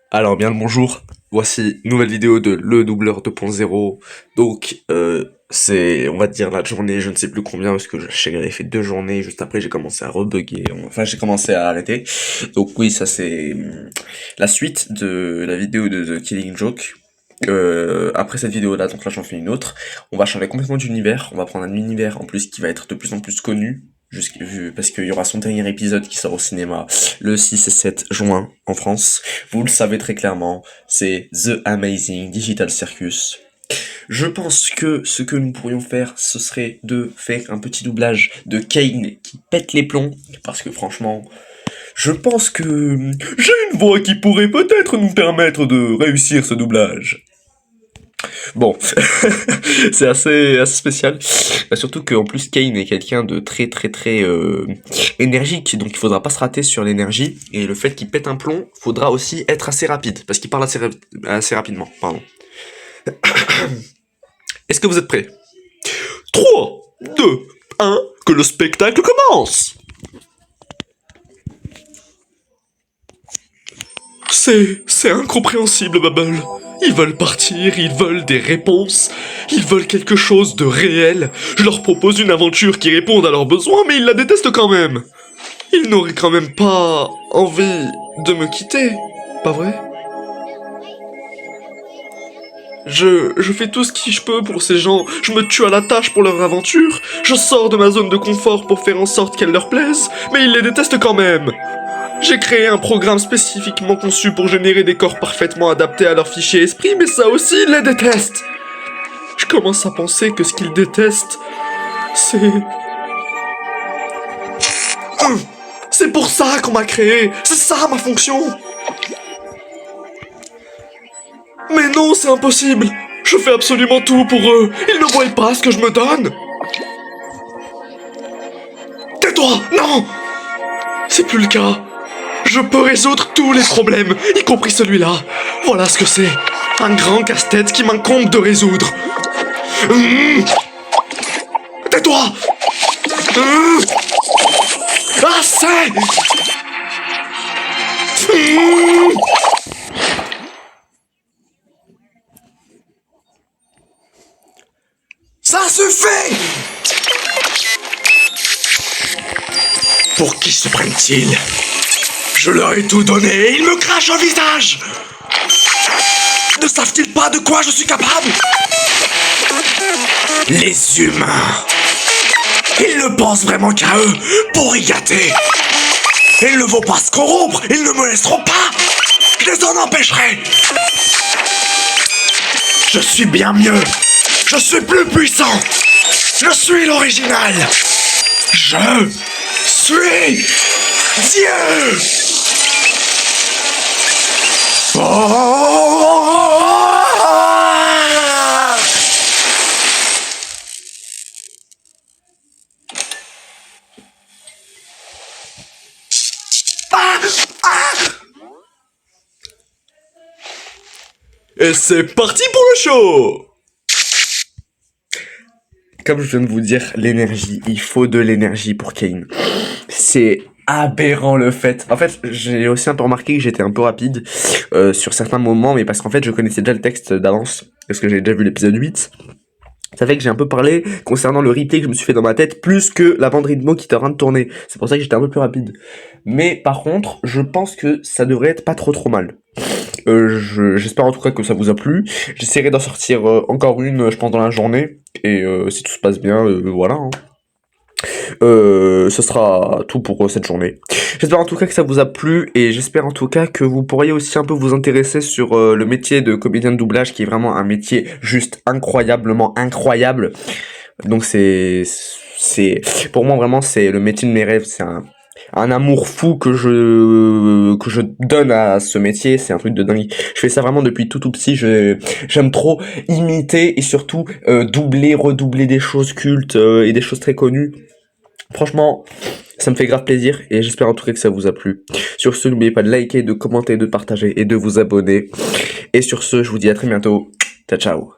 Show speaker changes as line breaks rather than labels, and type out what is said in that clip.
Alors bien le bonjour, voici une nouvelle vidéo de Le Doubleur 2.0. Donc c'est on va dire la journée, je ne sais plus combien parce que j'ai fait 2 journées, juste après j'ai commencé à rebugger, enfin j'ai commencé à arrêter. Donc oui, ça c'est la suite de la vidéo de The Killing Joke. Après cette vidéo là, donc là j'en fais une autre. On va changer complètement d'univers, on va prendre un univers en plus qui va être de plus en plus connu. Parce qu'il y aura son dernier épisode qui sort au cinéma le 6 et 7 juin en France. Vous le savez très clairement, c'est The Amazing Digital Circus. Je pense que ce que nous pourrions faire, ce serait de faire un petit doublage de Kane qui pète les plombs, parce que franchement, je pense que j'ai une voix qui pourrait peut-être nous permettre de réussir ce doublage. Bon, c'est assez spécial. Bah, surtout qu'en plus Kane est quelqu'un de très énergique, donc il faudra pas se rater sur l'énergie. Et le fait qu'il pète un plomb, faudra aussi être assez rapide, parce qu'il parle assez rapidement, pardon. Est-ce que vous êtes prêts? 3, 2, 1, que le spectacle commence! C'est incompréhensible, Bubble. Ils veulent partir, ils veulent des réponses, ils veulent quelque chose de réel. Je leur propose une aventure qui réponde à leurs besoins, mais ils la détestent quand même. Ils n'auraient quand même pas envie de me quitter, pas vrai? Je fais tout ce que je peux pour ces gens, je me tue à la tâche pour leur aventure, je sors de ma zone de confort pour faire en sorte qu'elle leur plaise, mais ils les détestent quand même. J'ai créé un programme spécifiquement conçu pour générer des corps parfaitement adaptés à leur fichier esprit, mais ça aussi, ils les détestent. Je commence à penser que ce qu'ils détestent, c'est... C'est pour ça qu'on m'a créé, c'est ça ma fonction. Mais non, c'est impossible. Je fais absolument tout pour eux. Ils ne voient pas ce que je me donne. Tais-toi, non. C'est plus le cas. Je peux résoudre tous les problèmes, y compris celui-là. Voilà ce que c'est. Un grand casse-tête qui m'incombe de résoudre. Tais-toi. Assez. Ça suffit. Pour qui se prennent-ils? Je leur ai tout donné et ils me crachent au visage. Ne savent-ils pas de quoi je suis capable? Les humains. Ils ne pensent vraiment qu'à eux pour y gâter. Ils ne vont pas se corrompre, ils ne me laisseront pas. Je les en empêcherai. Je suis bien mieux. Je suis plus puissant. Je suis l'original. Je suis Dieu. Et c'est parti pour le show! Comme je viens de vous dire, l'énergie, il faut de l'énergie pour Kane. C'est aberrant le fait. En fait, j'ai aussi un peu remarqué que j'étais un peu rapide sur certains moments, mais parce qu'en fait, je connaissais déjà le texte d'avance, parce que j'ai déjà vu l'épisode 8. Ça fait que j'ai un peu parlé concernant le replay que je me suis fait dans ma tête, plus que la bande rythmo qui était en train de tourner. C'est pour ça que j'étais un peu plus rapide. Mais par contre, je pense que ça devrait être pas trop mal. J'espère en tout cas que ça vous a plu. J'essaierai d'en sortir encore une, je pense, dans la journée. Et si tout se passe bien, voilà. Hein. Ce sera tout pour cette journée. J'espère en tout cas que ça vous a plu et j'espère en tout cas que vous pourriez aussi un peu vous intéresser sur le métier de comédien de doublage qui est vraiment un métier juste incroyablement incroyable. Donc pour moi vraiment c'est le métier de mes rêves, c'est un amour fou que je donne à ce métier, c'est un truc de dingue. Je fais ça vraiment depuis tout petit, j'aime trop imiter et surtout doubler, redoubler des choses cultes et des choses très connues. Franchement, ça me fait grave plaisir et j'espère en tout cas que ça vous a plu. Sur ce, n'oubliez pas de liker, de commenter, de partager et de vous abonner. Et sur ce, je vous dis à très bientôt. Ciao ciao.